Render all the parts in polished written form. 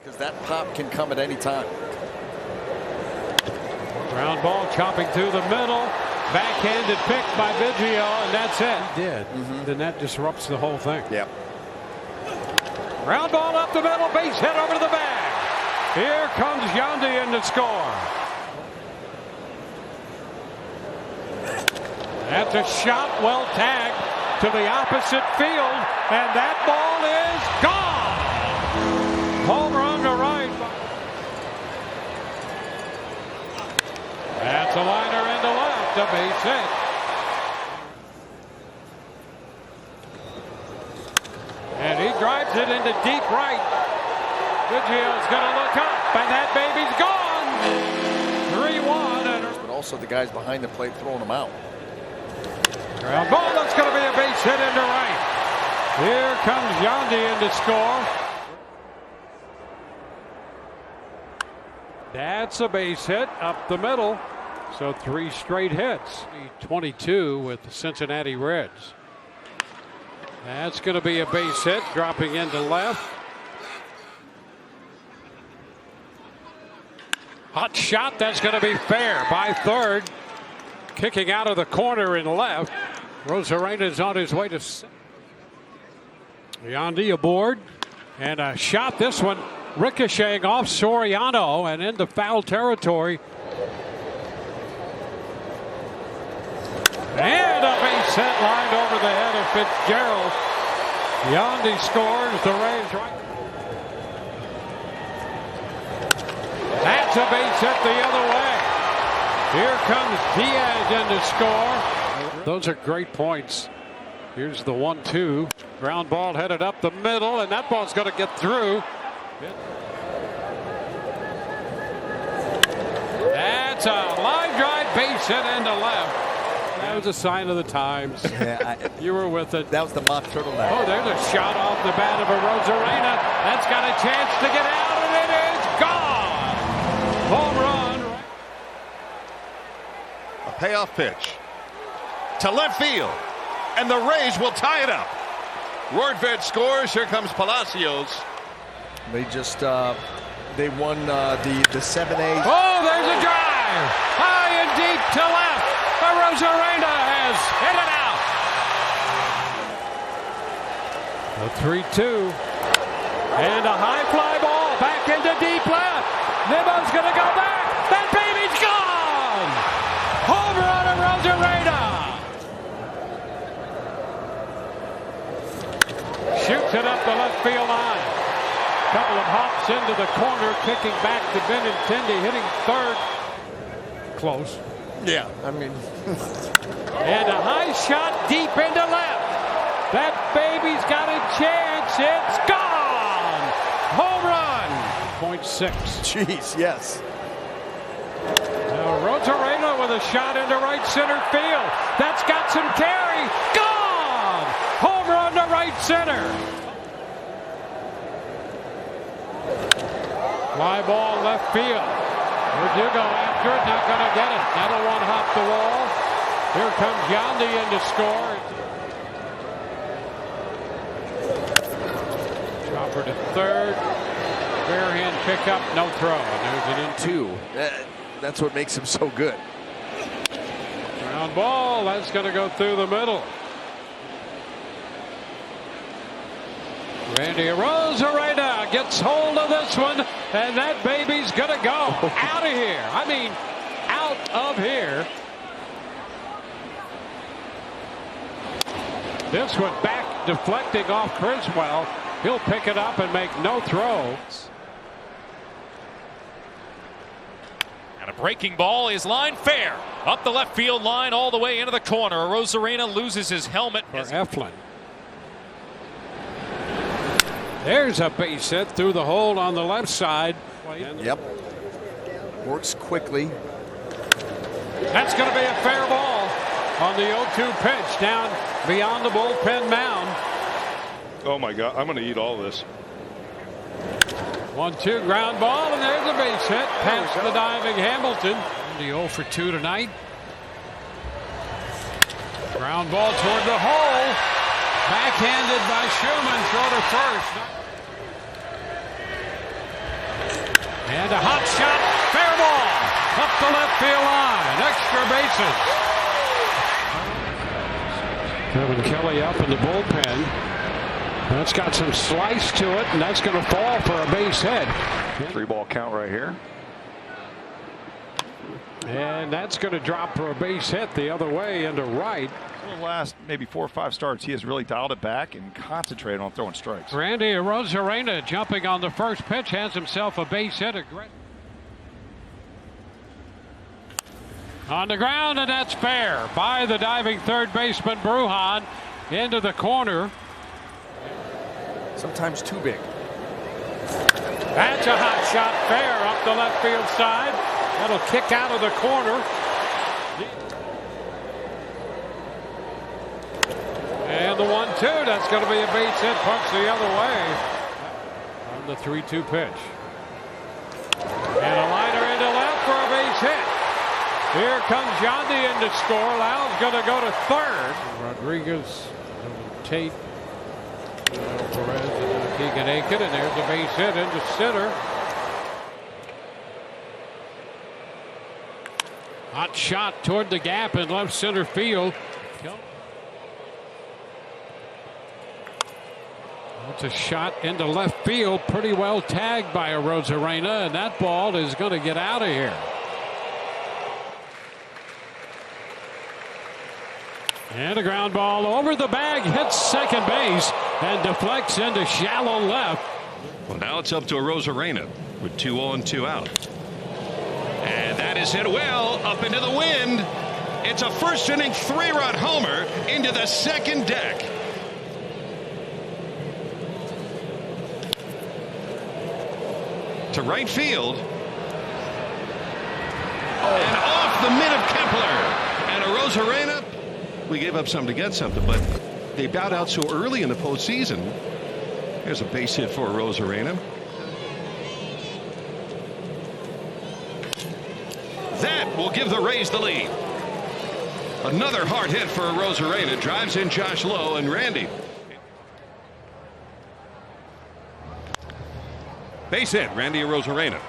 Because that pop can come at any time. Ground ball chopping through the middle. Backhanded pick by Biggio, and that's it. He did. Then that disrupts the whole thing. Yep. Ground ball up the middle, base hit over to the bag. Here comes Yandy in to score. That's a shot well tagged to the opposite field, and that ball is gone. Home run to right. That's a liner into left, a base hit. And he drives it into deep right. Biggio's going to look up, and that baby's gone. 3-1. But also the guys behind the plate throwing them out. Ground ball, that's going to be a base hit into right. Here comes Yandy in to score. That's a base hit up the middle. So 3 straight hits. 22 with the Cincinnati Reds. That's going to be a base hit, dropping into left. Hot shot, that's going to be fair by third. Kicking out of the corner in left. Arozarena is on his way to Yandy aboard. And a shot, this one ricocheting off Soriano and into foul territory. And a base hit lined over the head of Fitzgerald. Yandy scores, the Rays right. That's a base hit the other way. Here comes Diaz in to score. Those are great points. Here's the 1-2. Ground ball headed up the middle, and that ball's going to get through. That's a line drive base hit into left. That was a sign of the times. Yeah, you were with it. That was the mock turtleneck. Oh, there's a shot off the bat of Arozarena. That's got a chance to get out, and it is gone. Home run. A payoff pitch to left field, and the Rays will tie it up. Rortvedt scores. Here comes Palacios. They just they won the 7A. Oh, there's a drive high and deep to left. Arozarena has hit it out. A 3-2 and a high fly ball back into deep left. Nimmo's going to go back. That baby's gone. Home run, Arozarena. Shoots it up the left field line. Couple of hops into the corner, kicking back to Benintendi, hitting third. Close. Yeah, I mean. And a high shot deep into left. That baby's got a chance. It's gone. Home run. 0.6. Jeez, yes. Now Arozarena with a shot into right center field. That's got some carry. Gone. Home run to right center. Fly ball left field. Verdugo after it, not going to get it. That'll one hop the wall. Here comes Yandy in to score. Chopper to third. Bare hand pickup, no throw. There's an in two. That's what makes him so good. Ground ball, that's going to go through the middle. Randy Arozarena gets hold of this one, and that baby's going to go out of here. I mean, out of here. This one back deflecting off Criswell. He'll pick it up and make no throw. And a breaking ball is line fair. Up the left field line all the way into the corner. Arozarena loses his helmet. For Eflin. There's a base hit through the hole on the left side. Yep. Works quickly. That's going to be a fair ball on the 0-2 pitch down beyond the bullpen mound. Oh my God, I'm going to eat all this. 1-2 ground ball, and there's a base hit past the diving Hamilton. The 0 for 2 tonight. Ground ball toward the hole. Backhanded by Schumann. Throw to first. And a hot shot, fair ball, up the left field line, extra bases. Kevin Kelly up in the bullpen. That's got some slice to it, and that's going to fall for a base hit. 3-ball count right here. And that's going to drop for a base hit the other way into right. For the last maybe 4 or 5 starts, he has really dialed it back and concentrated on throwing strikes. Randy Arozarena jumping on the first pitch, has himself a base hit. On the ground, and that's fair by the diving third baseman Brujan into the corner. Sometimes too big. That's a hot shot, fair up the left field side. That'll kick out of the corner. And the 1-2, that's going to be a base hit, punch the other way. On the 3-2 pitch. And a liner into left for a base hit. Here comes Yandy in to score. Lyle's going to go to third. Rodriguez, Tate, Perez, and Keegan Aiken, and there's a base hit into center. Hot shot toward the gap in left center field. That's a shot into left field, pretty well tagged by Arozarena, and that ball is going to get out of here. And a ground ball over the bag, hits second base, and deflects into shallow left. Well, now it's up to Arozarena with 2 on, 2 out. And that is hit well up into the wind. It's a first inning 3-run homer into the second deck. To right field. And off the mid of Kepler. And Arozarena, we gave up something to get something, but they bowed out so early in the postseason. There's a base hit for Arozarena. That will give the Rays the lead. Another hard hit for Arozarena. Drives in Josh Lowe and Randy. Base hit, Randy Arozarena.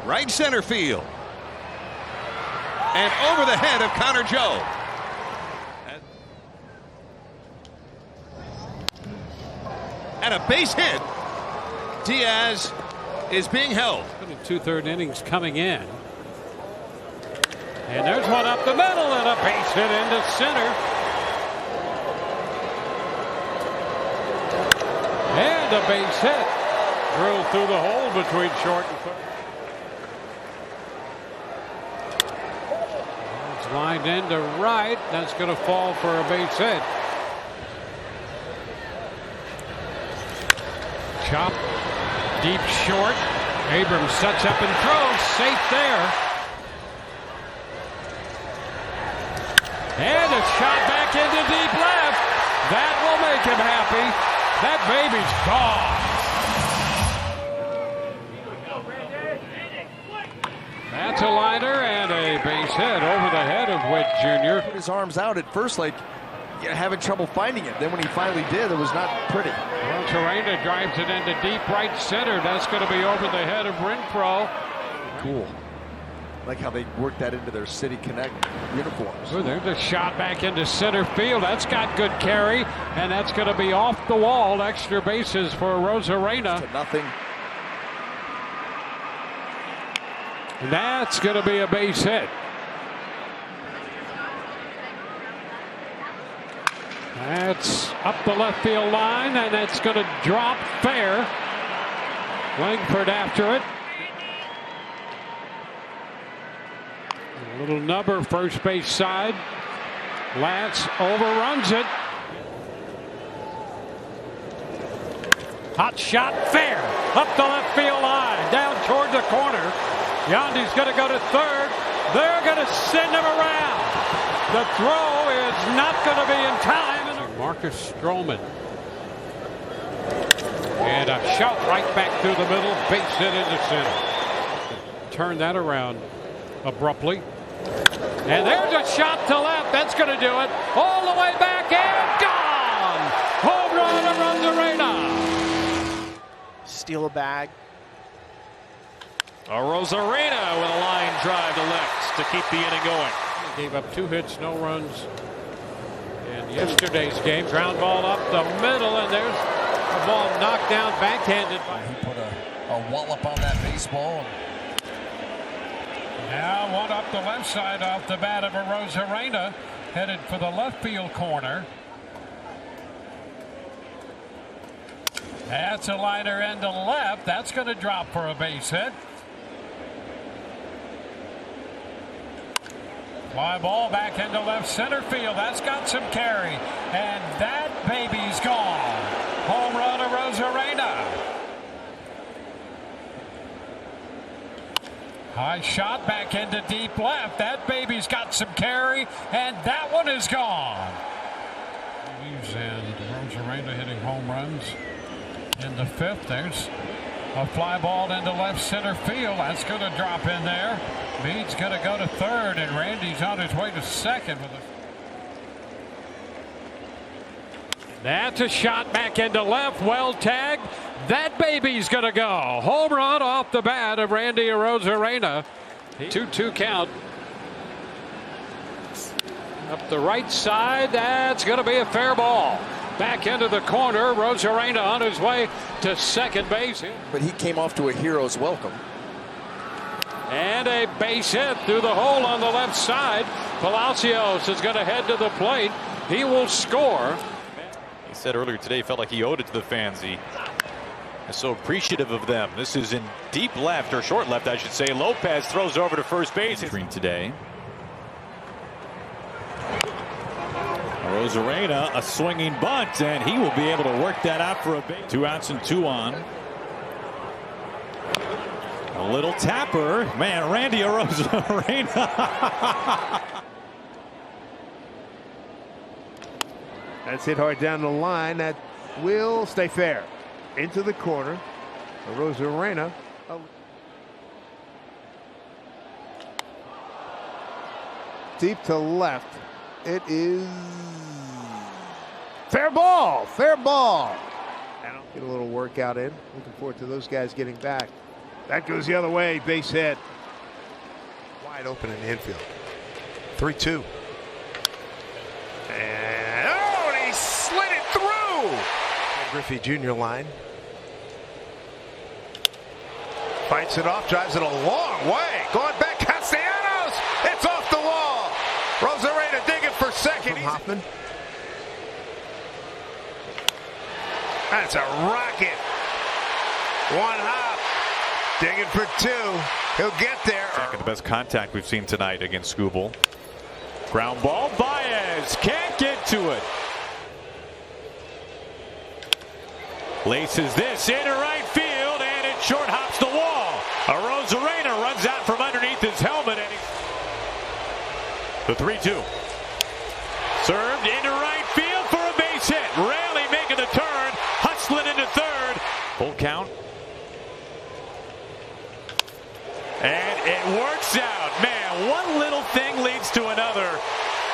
Right center field. And over the head of Connor Joe. And a base hit. Diaz is being held. 2/3 innings coming in. And there's one up the middle and a base hit into center. And a base hit. Drilled through the hole between short and third. It's lined into right. That's going to fall for a base hit. Chop. Deep short. Abrams sets up and throws. Safe there. And a shot back into deep left. That will make him happy. That baby's gone. That's a liner and a base hit over the head of Witt Jr. Put his arms out at first, like having trouble finding it. Then when he finally did, it was not pretty. Arozarena drives it into deep right center. That's going to be over the head of Renfroe. Cool. Like how they worked that into their City Connect uniforms. Oh, there's a shot back into center field. That's got good carry, and that's going to be off the wall. Extra bases for Arozarena. Nothing. And that's going to be a base hit. That's up the left field line, and it's going to drop fair. Langford after it. A little number first base side. Lance overruns it. Hot shot fair. Up the left field line. Down toward the corner. Yandy's going to go to third. They're going to send him around. The throw is not going to be in time. Marcus Stroman. And a shot right back through the middle. Base hit into center. Turn that around abruptly. And there's a shot to left. That's going to do it. All the way back and gone. Home run, steal a bag. Arozarena with a line drive to left to keep the inning going. Gave up 2 hits, no runs in yesterday's game. Ground ball up the middle, and there's a ball knocked down backhanded. He put a wallop on that baseball. Now one up the left side off the bat of Arozarena, headed for the left field corner. That's a liner end to left. That's going to drop for a base hit. Fly ball back into left center field. That's got some carry. And that baby's gone. Home run to Arozarena. High shot back into deep left. That baby's got some carry. And that one is gone. And Arozarena hitting home runs in the 5th. There's a fly ball into left center field. That's going to drop in there. Meade's going to go to 3rd, and Randy's on his way to 2nd. That's a shot back into left. Well tagged. That baby's going to go. Home run off the bat of Randy Arozarena. 2-2 count. Up the right side. That's going to be a fair ball. Back into the corner. Arozarena on his way to 2nd base. But he came off to a hero's welcome. And a base hit through the hole on the left side. Palacios is going to head to the plate. He will score. He said earlier today he felt like he owed it to the fans. He is so appreciative of them. This is in deep left, or short left I should say. Lopez throws over to first base. Today. Arozarena, a swinging bunt, and he will be able to work that out for a base. 2 outs and 2 on. A little tapper. Man, Randy Arozarena. That's hit hard down the line. That will stay fair. Into the corner. Arozarena. Deep to left. It is fair ball. Fair ball. Get a little workout in. Looking forward to those guys getting back. That goes the other way. Base hit. Wide open in the infield. 3-2. And he slid it through. Griffey Jr. line. Fights it off. Drives it a long way. Going back. Castellanos. It's off the wall. Arozarena digging for 2nd. From Hoffman. That's a rocket. 1 hop. Digging for 2. He'll get there. Second best contact we've seen tonight against Skubal. Ground ball. Baez can't get to it. Laces this into right field, and it short hops the wall. Arozarena runs out from underneath his helmet, and the 3-2. Served into right field for a base hit. Raley making the turn. Hustling into 3rd. Full count. And it works out. Man, one little thing leads to another.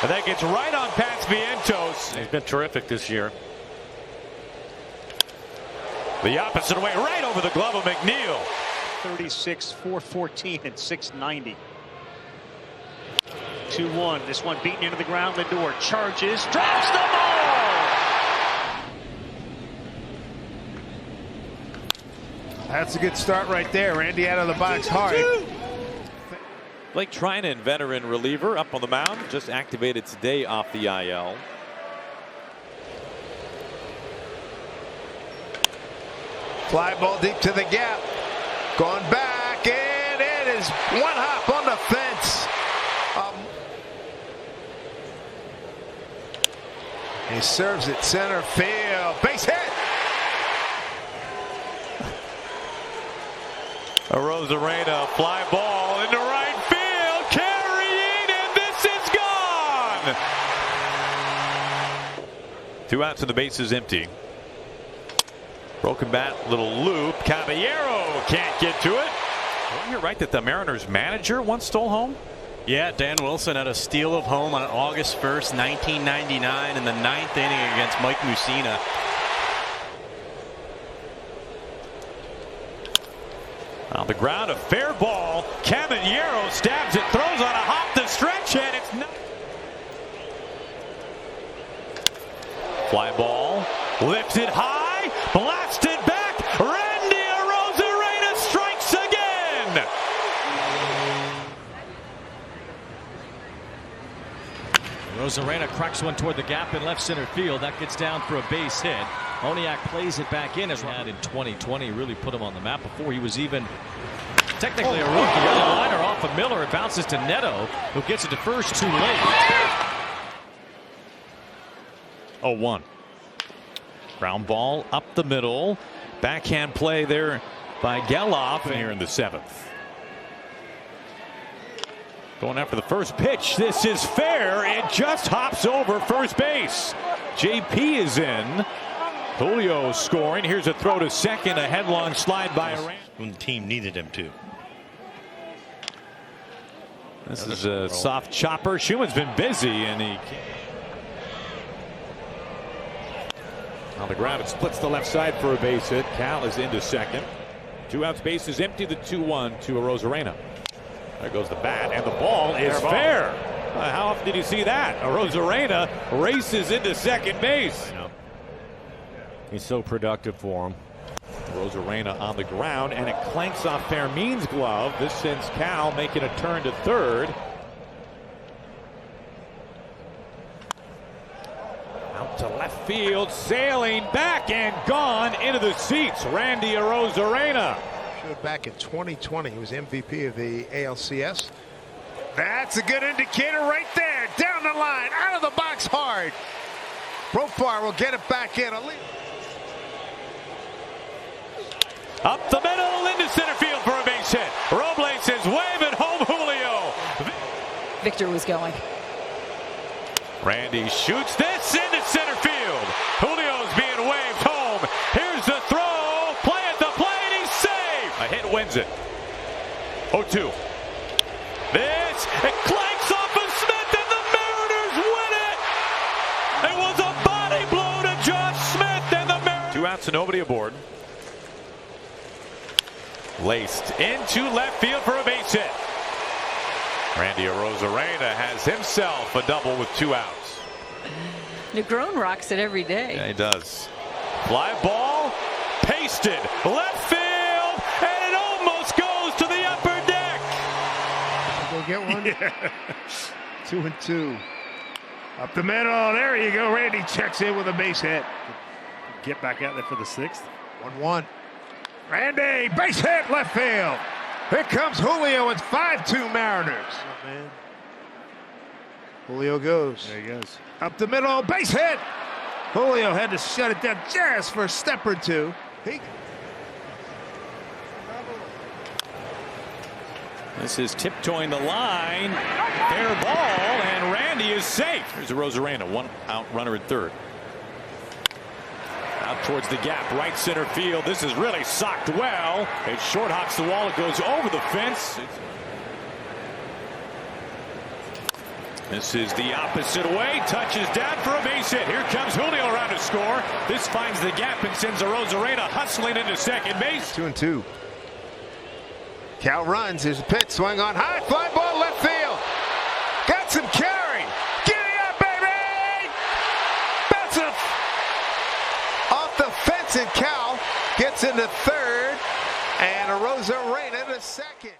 And that gets right on Pats Vientos. He's been terrific this year. The opposite way, right over the glove of McNeil. 36, 414, and 690. 2-1. This one beaten into the ground. Lindor charges, drops the ball. That's a good start right there. Randy out of the box hard. Blake Trinan, veteran reliever, up on the mound, just activated today off the IL. Fly ball deep to the gap. Going back, and it is 1 hop on the fence. He serves it center field. Base hit. Arozarena, fly ball into right field, carrying, and this is gone. 2 outs and the base is empty. Broken bat, little loop. Caballero can't get to it. Well, you're right that the Mariners manager once stole home. Yeah, Dan Wilson had a steal of home on August 1st, 1999 in the 9th inning against Mike Mussina. On the ground, a fair ball. Caballero stabs it, throws on a hop to stretch, and it's not. Fly ball, lifted high, blasted back. Randy Arozarena strikes again. Arozarena cracks one toward the gap in left center field. That gets down for a base hit. Moniak plays it back in as had in 2020. Really put him on the map before he was even technically a rookie. The liner off of Miller. It bounces to Neto, who gets it to first too late. 0-1. Ground ball up the middle. Backhand play there by Geloff here in the 7th. Going after the first pitch. This is fair. It just hops over first base. JP is in. Julio scoring. Here's a throw to second. A headlong slide by Aranda. When the team needed him to. This is a soft chopper. Schumann's been busy, and he on the ground. It splits the left side for a base hit. Cal is into second. 2 outs, base is empty. The 2-1 to Arozarena. There goes the bat, and the ball is fair. How often did you see that? Arozarena races into second base. He's so productive for him. Arozarena on the ground, and it clanks off Fermin's glove. This sends Cal making a turn to third. Out to left field, sailing back and gone into the seats. Randy Arozarena. Showed back in 2020, he was MVP of the ALCS. That's a good indicator right there. Down the line, out of the box hard. Profar will get it back in. Up the middle into center field for a base hit. Robles is waving home Julio. Victor was going. Randy shoots this into center field. Julio's being waved home. Here's the throw. Play at the plate. He's safe. A hit wins it. 0-2. This, it clanks off of Smith, and the Mariners win it. It was a body blow to Josh Smith, and the Mariners. 2 outs and nobody aboard. Laced into left field for a base hit. Randy Arozarena has himself a double with 2 outs. Negron rocks it every day. Yeah, he does. Fly ball, pasted, left field, and it almost goes to the upper deck. Go get one. Yeah. 2-2. Up the middle. There you go. Randy checks in with a base hit. Get back out there for the 6th. 1-1. Randy, base hit, left field. Here comes Julio. It's 5-2 Mariners. Oh, man. Julio goes. There he goes. Up the middle, base hit. Julio had to shut it down just for a step or two. This is tiptoeing the line. Fair ball, and Randy is safe. Here's Arozarena, 1 out runner at third. Out towards the gap, right center field. This is really socked well. It short hops the wall. It goes over the fence. This is the opposite way. Touches down for a base hit. Here comes Julio around to score. This finds the gap and sends Arozarena hustling into second base. 2-2. Cal runs. Here's a pitch. Swing on high. Fly ball left field. Got some carry. Giddy up, baby! That's it. Off the fence, and Cal gets into third, and Arozarena to second.